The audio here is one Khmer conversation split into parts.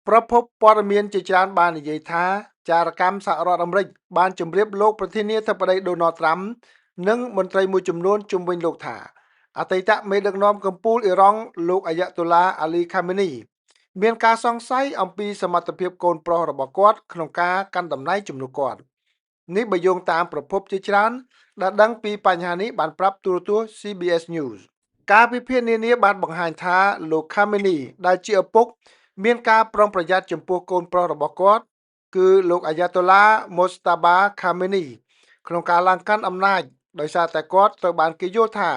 ប្រភពព័ត៌មានជាច្រើនបាននិយាយថាចារកម្មសហរដ្ឋអាមេរិកបានជម្រាបលោកប្រធានាធិបតីដូណាល់ត្រាំនិងមន្ត្រីមួយចំនួនជុំវិញលោកថាអតីតមេដឹកនាំកំពូលអ៊ីរ៉ង់លោកអាយ៉ាតុលាអាលីខាមេនីមានការសង្ស័យអំពីសមត្ថភាពកូនប្រុសរបស់គាត់ក្នុងការកាន់តំណែងជំនួសគាត់នេះបើយោងតាមប្រភពជាច្រើនដែលដឹងពីបញ្ហានេះបានប្រាប់ទូរទស្សន៍ CBS News ការវិភាគនានាបានបង្ហាញថាលោកខាមេនីដែលជាឪពុកមានការប្រុងប្រយ័ត្នចំពោះកូនប្រុសរបស់គាត់គឺលោកអាយ៉ាតុលាមូស្តាបាខាមេនីក្នុងការឡើងកាន់អំណាចដោយសារតែគាត់ត្រូវបានគេយល់ថា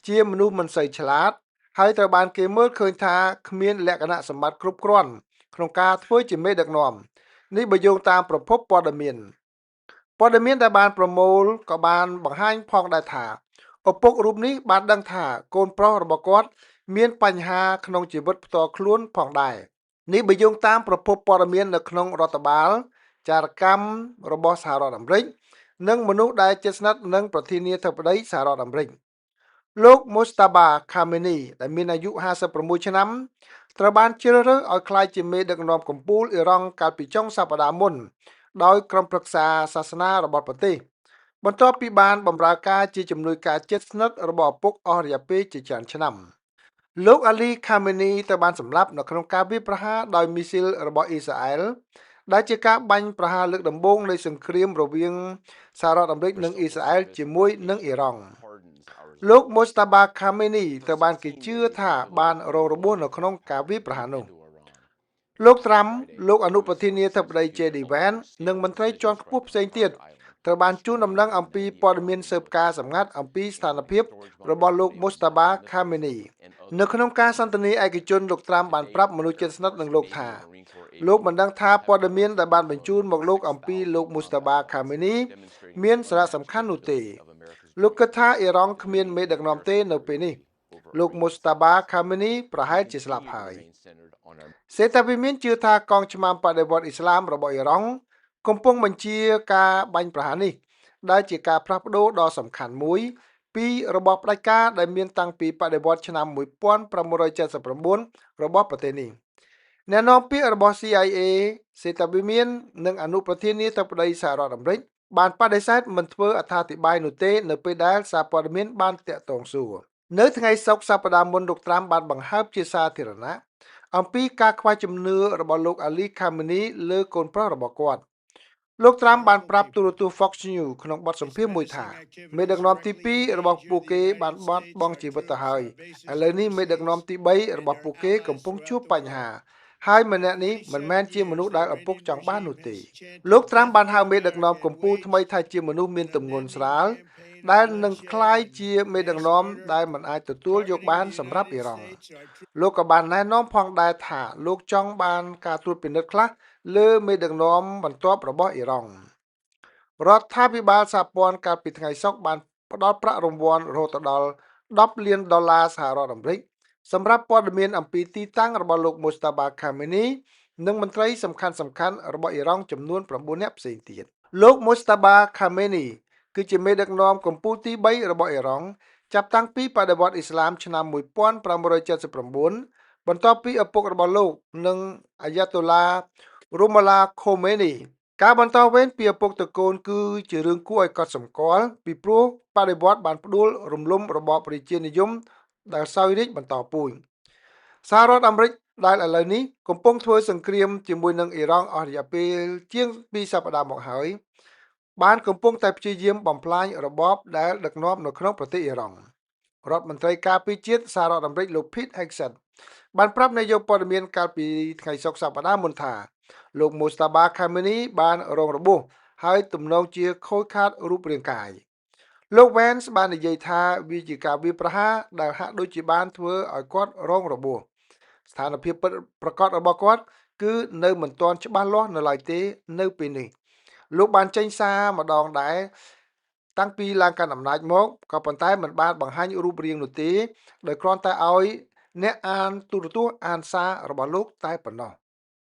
ជាមនុស្សមិនសូវឆ្លាតហើយត្រូវបានគេមើលឃើញថាគ្មានលក្ខណៈសម្បត្តិគ្រប់គ្រាន់ក្នុងការធ្វើជាមេដឹកនាំនេះបើយោងតាមប្រភពព័ត៌មានដែលបានប្រមូលក៏បានបង្ហាញផងដែរថាឪពុករូបនេះបានដឹងថាកូនប្រុសរបស់គាត់មានបញ្ហាក្នុងជីវិតផ្ទាល់ខ្លួនផងដែរនេះបើយោងតាមប្រភពព័ត៌មាននៅក្នុងរដ្ឋបាលចារកម្មរបស់សហរដ្ឋអាមេរិកនិងមនុស្សដែលជិតស្និទ្ធនឹងប្រធានាធិបតីសហរដ្ឋអាមេរិកលោកមូស្តាបាខាមេនីដែលមានអាយុ56ឆ្នាំត្រូវបានជ្រើសរើសឲ្យក្លាយជាមេដឹកនាំកំពូលអ៊ីរ៉ង់កាលពីចុងសប្តាហ៍មុនដោយក្រុមប្រឹក្សាសាសនារបស់ប្រទេសបន្ទាប់ពីបានបម្រើការជាជំនួយការជិតស្និទ្ធរបស់ឪពុកអស់រយៈពេលជាច្រើនឆ្នាំលោកអាលីខាមេនីត្រូវបានសម្លាប់នៅក្នុងការវាយប្រហារដោយមីស៊ីលរបស់អ៊ីស្រាអែលដែលជាការបាញ់ប្រហារលើកដំបូងនៃសង្គ្រាមរវាងសហរដ្ឋអាមេរិកនិងអ៊ីស្រាអែលជាមួយនឹងអ៊ីរ៉ង់លោកមូស្តាបាខាមេនីត្រូវបានគេជឿថាបានរងរបួសនៅក្នុងការវាយប្រហារនោះលោកត្រាំលោកអនុប្រធានាធិបតី JD Vance និងមន្ត្រីជាន់ខ្ពស់ផ្សេងទៀតត្រូវបានជូនដំណឹងអំពីព័ត៌មានស៊ើបការសម្ងាត់អំពីស្ថានភាពរបស់លោកមូស្តាបាខាមេនីនៅក្នុងការសន្ទនាឯកជនលោកត្រាំបានប្រាប់មនុស្សជិតស្និទ្ធនឹងលោកថាលោកមិនដឹងថាព័ត៌មានដែលបានបញ្ជូនមកលោកអំពីលោកមូស្តាបាខាមេនីមានសារៈសំខាន់នោះទេលោកគិតថាអ៊ីរ៉ង់គ្មានមេដឹកនាំទេនៅពេលនេះលោកមូស្តាបាខាមេនីប្រហែលជាស្លាប់ហើយសេតាវិមានជឿថាកងឆ្មាំបដិវត្តអ៊ីស្លាមរបស់អ៊ីរ៉ង់កំពុងបញ្ជាការបាញ់ប្រហារនេះដែលជាការផ្លាស់ប្ដូរដ៏សំខាន់មួយពីរបបផ្ដាច់ការដែលមានតាំងពីបដិវត្តឆ្នាំ1979របស់ប្រទេសនេះអ្នកនាំពាក្យរបស់ CIA សេតាវិមាននិងអនុប្រធានាធិបតីសហរដ្ឋអាមេរិកបានបដិសេធមិនធ្វើអត្ថាធិប្បាយនោះទេនៅពេលដែលសារព័ត៌មានបានតាក់ទងសួរនៅថ្ងៃសុក្រសប្តាហ៍មុនលោកត្រាំបានបង្ហើបជាសាធារណៈអំពីការខ្វះជំនឿរបស់លោកអាលីខាមេនីលើកូនប្រុសរបស់គាត់លោកត្រាំបានប្រាប់ទូរទស្សន៍ Fox News ក្នុងបទសម្ភាសន៍មួយថាមេដឹកនាំទី2របស់ពួកគេបានបាត់បង់ជីវិតទៅហើយឥឡូវនេះមេដឹកនាំទី3របស់ពួកគេកំពុងជួបបញ្ហាហើយម្នាក់នេះមិនមែនជាមនុស្សដែលឪពុកចង់បាននោះទេលោកត្រាំបានហៅមេដឹកនាំកម្ពុជាថ្មីថាជាមនុស្សមានទម្ងន់ស្រាលដែលនឹងក្លាយជាមេដឹកនាំដែលមិនអាចទទួលយកបានសម្រាប់អ៊ីរ៉ង់លោកក៏បានណែនាំផងដែរថាលោកចង់បានការត្រួតពិនិត្យខ្លះលើមេដឹកនាំបន្ទាប់របស់អ៊ីរ៉ង់រដ្ឋាភិបាលសហព័ន្ធកាលពីថ្ងៃសុក្របានផ្ដល់ប្រាក់រង្វាន់រហូតដល់$10 លានសហរដ្ឋអាមេរិកសម្រាប់ព័ត៌មានអំពីទីតាំងរបស់លោកមូស្តាបាខាមេនីនិងមន្ត្រីសំខាន់ៗរបស់អ៊ីរ៉ង់ចំនួន9នាក់ផ្សេងទៀតលោកមូស្តាបាខាមេនីគឺជាមេដឹកនាំកម្ពុជាទី3របស់អ៊ីរ៉ង់ចាប់តាំងពីបដិវត្តអ៊ីស្លាមឆ្នាំ1979បន្ទាប់ពីឪពុករបស់លោកនិងអាយ៉ាតុលារូម៉ាឡាខូមេនីការបន្តវេនពីឪពុកទៅកូនគឺជារឿងគួរឲ្យកត់សម្គាល់ពីព្រោះបដិវត្តបានផ្ដួលរំលំរបបប្រជានិយមដែលសោយរាជ្យបន្តពូជសហរដ្ឋអាមេរិកដែលឥឡូវនេះកំពុងធ្វើសង្គ្រាមជាមួយនឹងអ៊ីរ៉ង់អស់រយៈពេលជាង2សប្តាហ៍មកហើយបានកំពុងតែព្យាយាមបំផ្លាញរបបដែលដឹកនាំនៅក្នុងប្រទេសអ៊ីរ៉ង់រដ្ឋមន្ត្រីការពារជាតិសហរដ្ឋអាមេរិកលោក Pete Hegseth បានប្រាប់នាយកព័ត៌មានកាលពីថ្ងៃសុក្រសប្តាហ៍មុនថាលោកមូស្តាបាខាមេនីបានរងរបួសហើយទំនងជាខូចខាតរូបរាងកាយលោក Vance បាននិយាយថាវាជាការវាយប្រហារដែលហាក់ដូចជាបានធ្វើឲ្យគាត់រងរបួសស្ថានភាពពិតប្រាកដរបស់គាត់គឺនៅមិនទាន់ច្បាស់លាស់នៅឡើយទេនៅពេលនេះលោកបានចេញសារម្ដងដែរតាំងពីឡើងកាន់អំណាចមកក៏ប៉ុន្តែមិនបានបង្ហាញរូបរាងនោះទេដោយគ្រាន់តែឲ្យអ្នកអានទូរទស្សន៍អានសាររបស់លោកតែប៉ុណ្ណោះ